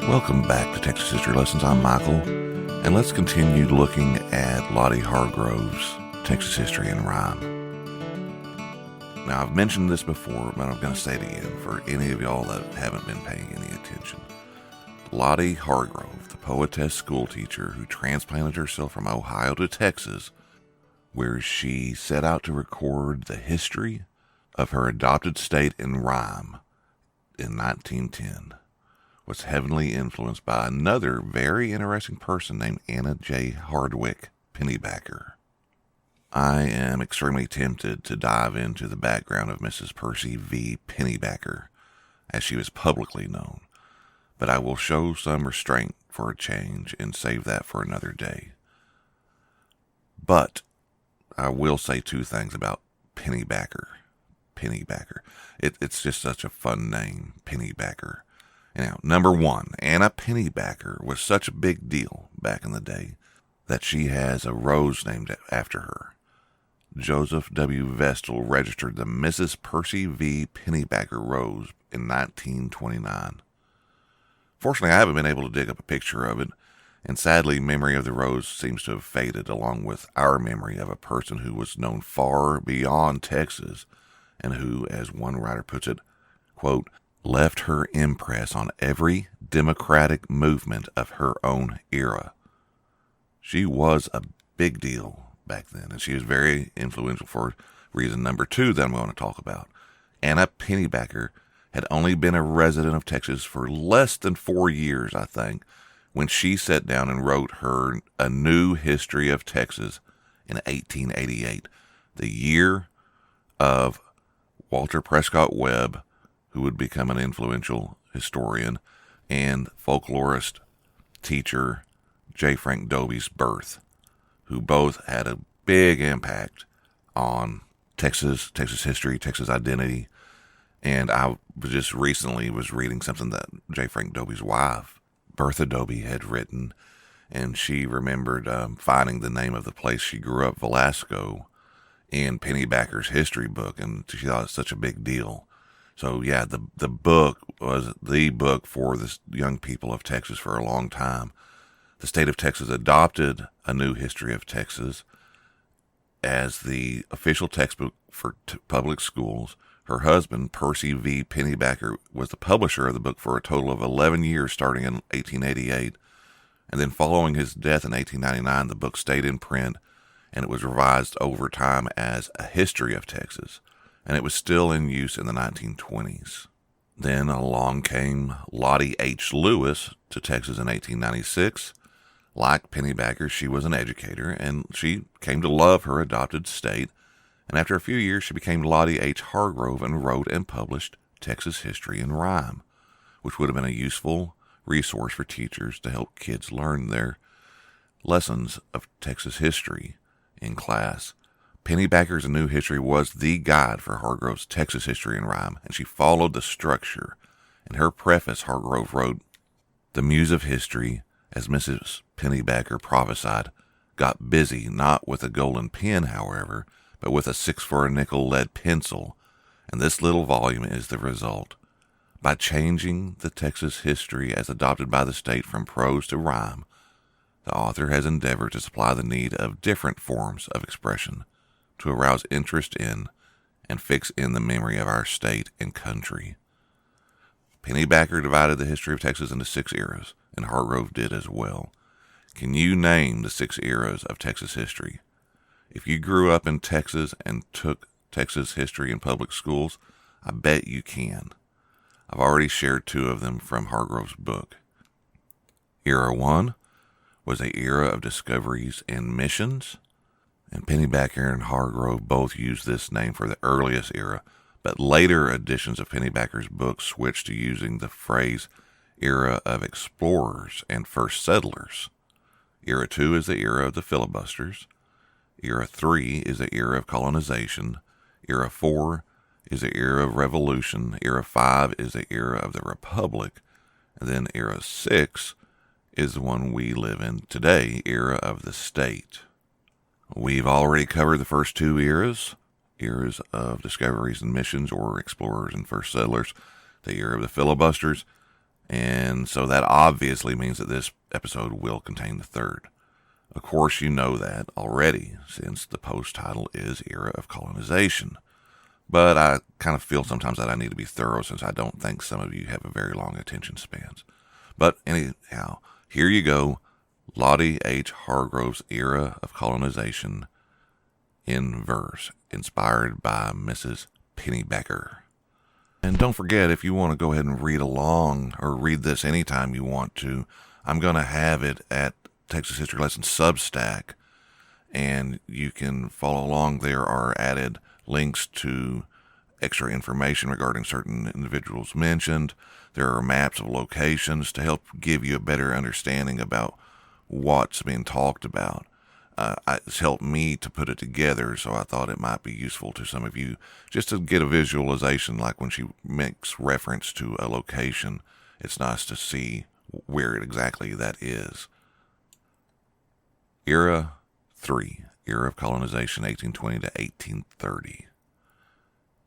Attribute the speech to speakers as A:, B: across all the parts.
A: Welcome back to Texas History Lessons. I'm Michael, and let's continue looking at Lottie Hargrove's Texas History in Rhyme. Now, I've mentioned this before, but I'm going to say it again for any of y'all that haven't been paying any attention. Lottie Hargrove, the poetess schoolteacher who transplanted herself from Ohio to Texas, where she set out to record the history of her adopted state in rhyme in 1910, was heavily influenced by another very interesting person named Anna J. Hardwick Pennybacker. I am extremely tempted to dive into the background of Mrs. Percy V. Pennybacker, as she was publicly known, but I will show some restraint for a change and save that for another day. But I will say two things about Pennybacker. It's just such a fun name, Pennybacker. Now, number one, Anna Pennybacker was such a big deal back in the day that she has a rose named after her. Joseph W. Vestal registered the Mrs. Percy V. Pennybacker Rose in 1929. Fortunately, I haven't been able to dig up a picture of it, and sadly, memory of the rose seems to have faded along with our memory of a person who was known far beyond Texas and who, as one writer puts it, quote, left her impress on every democratic movement of her own era. She was a big deal back then, and she was very influential for reason number two that I'm going to talk about. Anna Pennybacker had only been a resident of Texas for less than 4 years, I think, when she sat down and wrote her A New History of Texas in 1888, the year of Walter Prescott Webb, who would become an influential historian, and folklorist teacher J. Frank Dobie's birth, who both had a big impact on Texas history, Texas identity. And I just recently was reading something that J. Frank Dobie's wife, Bertha Dobie, had written, and she remembered finding the name of the place she grew up, Velasco, in Pennybacker's history book, and she thought it was such a big deal. So yeah, the book was the book for the young people of Texas for a long time. The state of Texas adopted A New History of Texas as the official textbook for public schools. Her husband, Percy V. Pennybacker, was the publisher of the book for a total of 11 years starting in 1888. And then following his death in 1899, the book stayed in print, and it was revised over time as A History of Texas, and it was still in use in the 1920s. Then along came Lottie H. Lewis to Texas in 1896. Like Pennybacker, she was an educator, and she came to love her adopted state, and after a few years she became Lottie H. Hargrove and wrote and published Texas History in Rhyme, which would have been a useful resource for teachers to help kids learn their lessons of Texas history in class. Pennybacker's A New History was the guide for Hargrove's Texas History in Rhyme, and she followed the structure. In her preface, Hargrove wrote, "The muse of history, as Mrs. Pennybacker prophesied, got busy not with a golden pen, however, but with a 6-for-a-nickel lead pencil, and this little volume is the result. By changing the Texas history as adopted by the state from prose to rhyme, the author has endeavored to supply the need of different forms of expression, to arouse interest in and fix in the memory of our state and country." Pennybacker divided the history of Texas into 6 eras, and Hargrove did as well. Can you name the 6 eras of Texas history? If you grew up in Texas and took Texas history in public schools, I bet you can. I've already shared 2 of them from Hargrove's book. Era 1 was an era of discoveries and missions, and Pennybacker and Hargrove both used this name for the earliest era, but later editions of Pennybacker's book switched to using the phrase Era of Explorers and First Settlers. Era 2 is the era of the filibusters. Era 3 is the era of colonization. Era 4 is the era of revolution. Era 5 is the era of the republic. And then Era 6 is the one we live in today, era of the state. We've already covered the first 2 eras of discoveries and missions, or explorers and first settlers, the era of the filibusters, And so that obviously means that this episode will contain the third. Of course, you know that already, since the post title is Era of Colonization. But I kind of feel sometimes that I need to be thorough, since I don't think some of you have a very long attention spans. But anyhow, here you go. Lottie H. Hargrove's Era of Colonization in verse, inspired by Mrs. Pennybacker. And don't forget, if you want to go ahead and read along or read this anytime you want to, I'm going to have it at Texas History Lesson Substack, and you can follow along. There are added links to extra information regarding certain individuals mentioned. There are maps of locations to help give you a better understanding about what's being talked about. It's helped me to put it together, so I thought it might be useful to some of you just to get a visualization, like when she makes reference to a location. It's nice to see where exactly that is. Era 3, Era of Colonization, 1820 to 1830.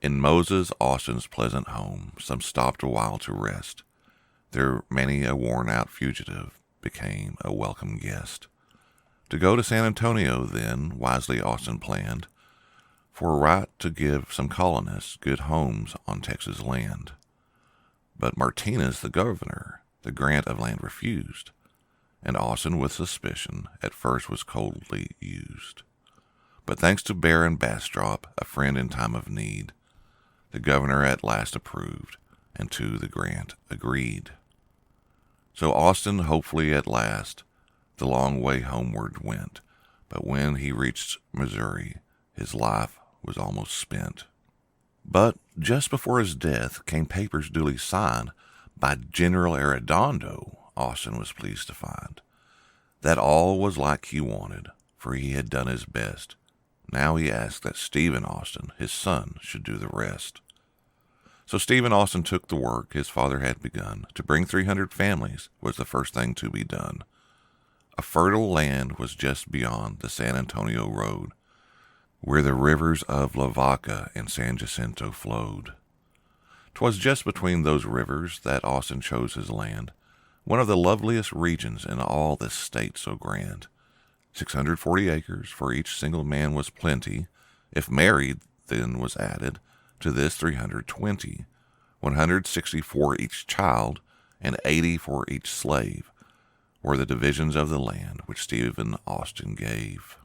A: In Moses Austin's pleasant home, some stopped a while to rest. There many a worn-out fugitive became a welcome guest. To go to San Antonio, then, wisely Austin planned, for a right to give some colonists good homes on Texas land. But Martinez, the governor, the grant of land refused, and Austin, with suspicion, at first was coldly used. But thanks to Baron Bastrop, a friend in time of need, the governor at last approved, and to the grant agreed. So Austin, hopefully at last, the long way homeward went, but when he reached Missouri, his life was almost spent. But just before his death came papers duly signed by General Arredondo, Austin was pleased to find that all was like he wanted, for he had done his best. Now he asked that Stephen Austin, his son, should do the rest. So Stephen Austin took the work his father had begun. To bring 300 families was the first thing to be done. A fertile land was just beyond the San Antonio road, where the rivers of La Vaca and San Jacinto flowed. 'Twas just between those rivers that Austin chose his land, one of the loveliest regions in all this state so grand. 640 acres for each single man was plenty. If married, then was added to this 320, 160 for each child, and 80 for each slave, were the divisions of the land which Stephen Austin gave.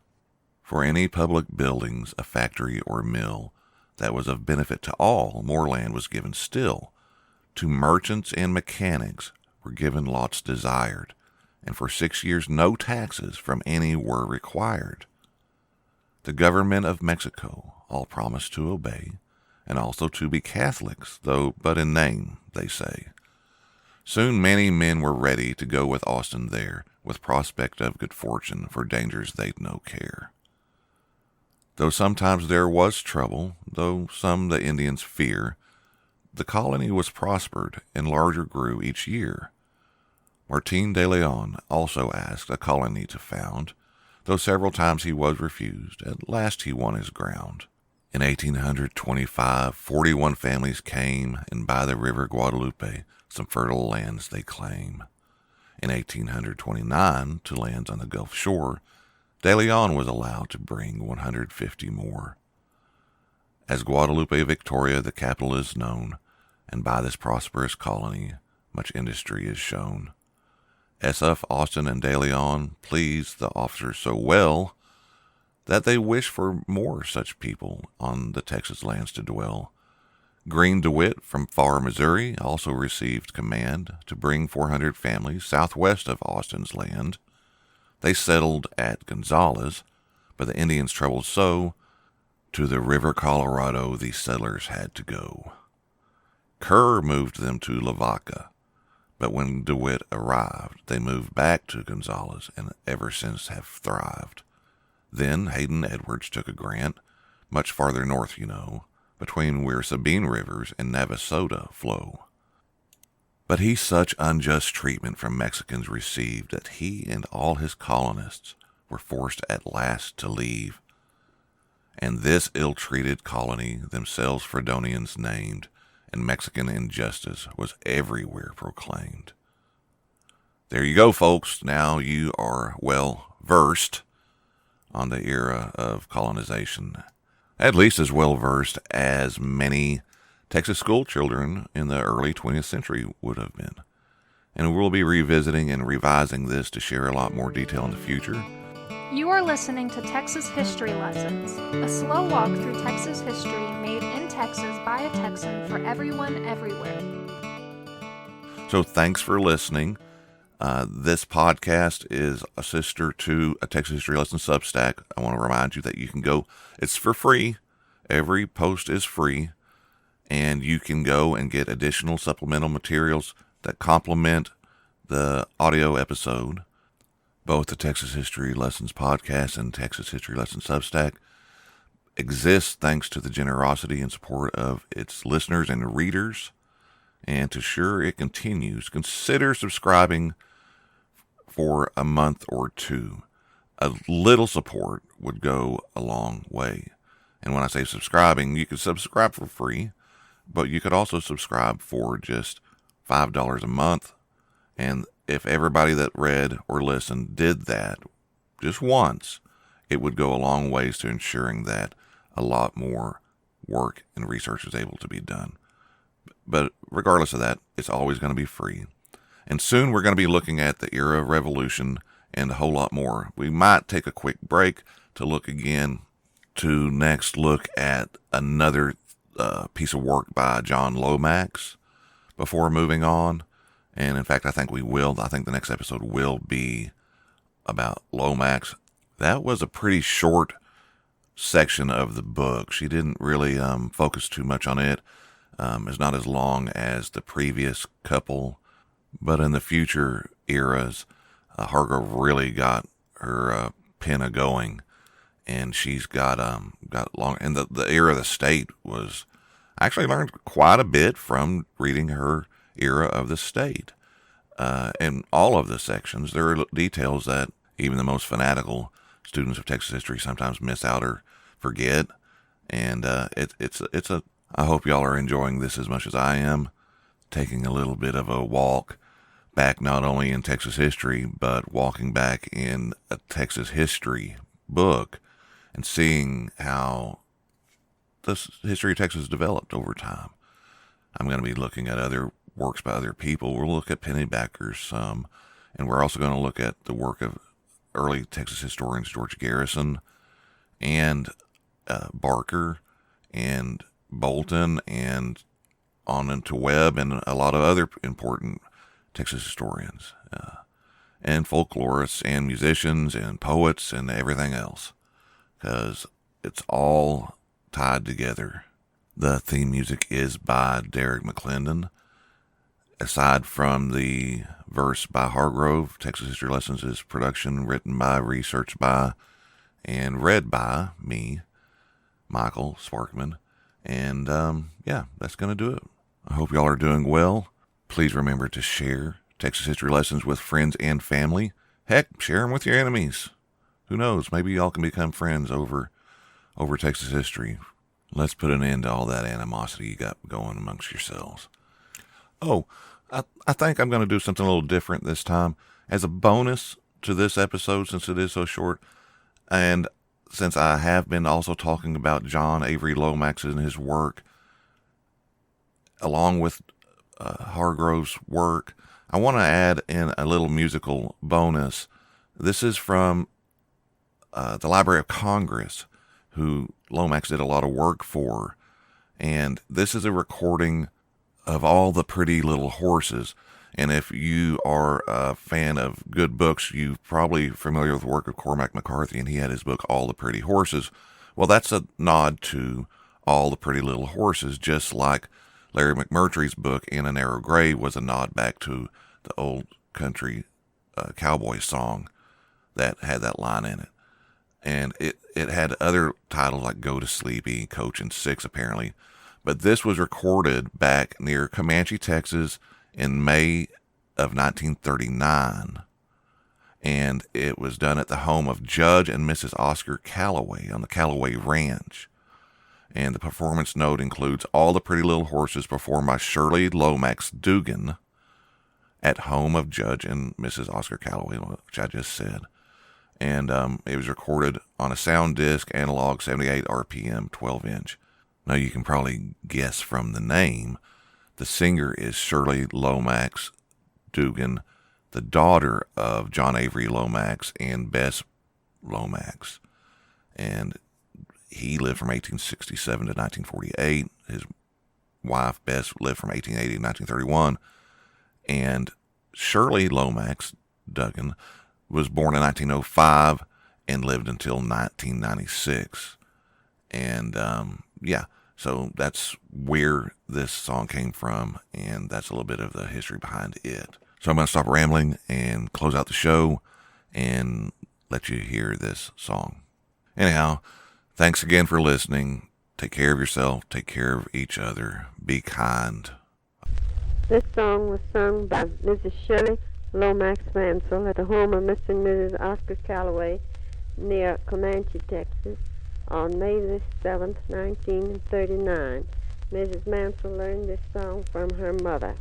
A: For any public buildings, a factory or mill, that was of benefit to all, more land was given still. To merchants and mechanics were given lots desired, and for 6 years no taxes from any were required. The government of Mexico all promised to obey, and also to be Catholics, though but in name, they say. Soon many men were ready to go with Austin there, with prospect of good fortune, for dangers they'd no care. Though sometimes there was trouble, though some the Indians fear, the colony was prospered and larger grew each year. Martin de Leon also asked a colony to found, though several times he was refused. At last he won his ground. In 1825, 41 families came, and by the river Guadalupe some fertile lands they claim. In 1829, to lands on the Gulf shore, De Leon was allowed to bring 150 more. As Guadalupe Victoria the capital is known, and by this prosperous colony much industry is shown. S.F. Austin and De Leon pleased the officers so well that they wish for more such people on the Texas lands to dwell. Green DeWitt from far Missouri also received command to bring 400 families southwest of Austin's land. They settled at Gonzales, but the Indians troubled so, to the river Colorado these settlers had to go. Kerr moved them to La Vaca, but when DeWitt arrived, they moved back to Gonzales and ever since have thrived. Then Hayden Edwards took a grant, much farther north, between where Sabine rivers and Navasota flow. But he such unjust treatment from Mexicans received that he and all his colonists were forced at last to leave. And this ill-treated colony themselves Fredonians named, and Mexican injustice was everywhere proclaimed. There you go, folks. Now you are well versed on the era of colonization. At least as well versed as many Texas school children in the early 20th century would have been. And we'll be revisiting and revising this to share a lot more detail in the future.
B: You are listening to Texas History Lessons, a slow walk through Texas history made in Texas by a Texan for everyone everywhere.
A: So thanks for listening. This podcast is a sister to a Texas History Lesson Substack. I want to remind you that you can go, it's for free. Every post is free, and you can go and get additional supplemental materials that complement the audio episode. Both the Texas History Lessons podcast and Texas History Lessons Substack exist thanks to the generosity and support of its listeners and readers. And to ensure it continues, consider subscribing for a month or two. A little support would go a long way. And when I say subscribing, you can subscribe for free, but you could also subscribe for just $5 a month. And if everybody that read or listened did that just once, it would go a long ways to ensuring that a lot more work and research is able to be done. But regardless of that, it's always going to be free. And soon we're going to be looking at the Era of Revolution and a whole lot more. We might take a quick break to look again to next look at another piece of work by John Lomax before moving on. And in fact, I think we will. I think the next episode will be about Lomax. That was a pretty short section of the book. She didn't really focus too much on it. It's not as long as the previous couple, but in the future eras, Hargrove really got her pen a going, and she's got long. And the era of the state was, I actually learned quite a bit from reading her Era of the State. In all of the sections, there are details that even the most fanatical students of Texas history sometimes miss out or forget. And I hope y'all are enjoying this as much as I am, taking a little bit of a walk back not only in Texas history, but walking back in a Texas history book and seeing how the history of Texas developed over time. I'm going to be looking at other works by other people. We'll look at Pennybackers some, and we're also going to look at the work of early Texas historians George Garrison and Barker and Bolton and on into Webb and a lot of other important Texas historians and folklorists and musicians and poets and everything else, because it's all tied together. The theme music is by Derek McClendon. Aside from the verse by Hargrove, Texas History Lessons is production written by, researched by, and read by me, Michael Sparkman. And yeah, that's going to do it. I hope y'all are doing well. Please remember to share Texas History Lessons with friends and family. Heck, share them with your enemies. Who knows? Maybe y'all can become friends over Texas history. Let's put an end to all that animosity you got going amongst yourselves. Oh, I think I'm going to do something a little different this time. As a bonus to this episode, since it is so short, and since I have been also talking about John Avery Lomax and his work, along with Hargrove's work, I want to add in a little musical bonus. This is from the Library of Congress, who Lomax did a lot of work for. And this is a recording of All the Pretty Little Horses. And if you are a fan of good books, you're probably familiar with the work of Cormac McCarthy, and he had his book, All the Pretty Horses. Well, that's a nod to All the Pretty Little Horses, just like Larry McMurtry's book, In a Narrow Grave, was a nod back to the old country cowboy song that had that line in it. And it had other titles like Go to Sleepy, Coach and Six, apparently. But this was recorded back near Comanche, Texas in May of 1939. And it was done at the home of Judge and Mrs. Oscar Calloway on the Calloway Ranch. And the performance note includes All the Pretty Little Horses performed by Shirley Lomax Dugan at home of Judge and Mrs. Oscar Calloway, which I just said. And it was recorded on a sound disc, analog 78 RPM, 12-inch. Now you can probably guess from the name, the singer is Shirley Lomax Dugan, the daughter of John Avery Lomax and Bess Lomax. And he lived from 1867 to 1948. His wife, Bess, lived from 1880 to 1931. And Shirley Lomax Dugan was born in 1905 and lived until 1996. And so that's where this song came from, and that's a little bit of the history behind it. So I'm going to stop rambling and close out the show and let you hear this song. Anyhow, thanks again for listening. Take care of yourself. Take care of each other. Be kind.
C: This song was sung by Mrs. Shirley Lomax Mansell at the home of Mr. and Mrs. Oscar Calloway near Comanche, Texas, on May the 7th, 1939. Mrs. Mansell learned this song from her mother.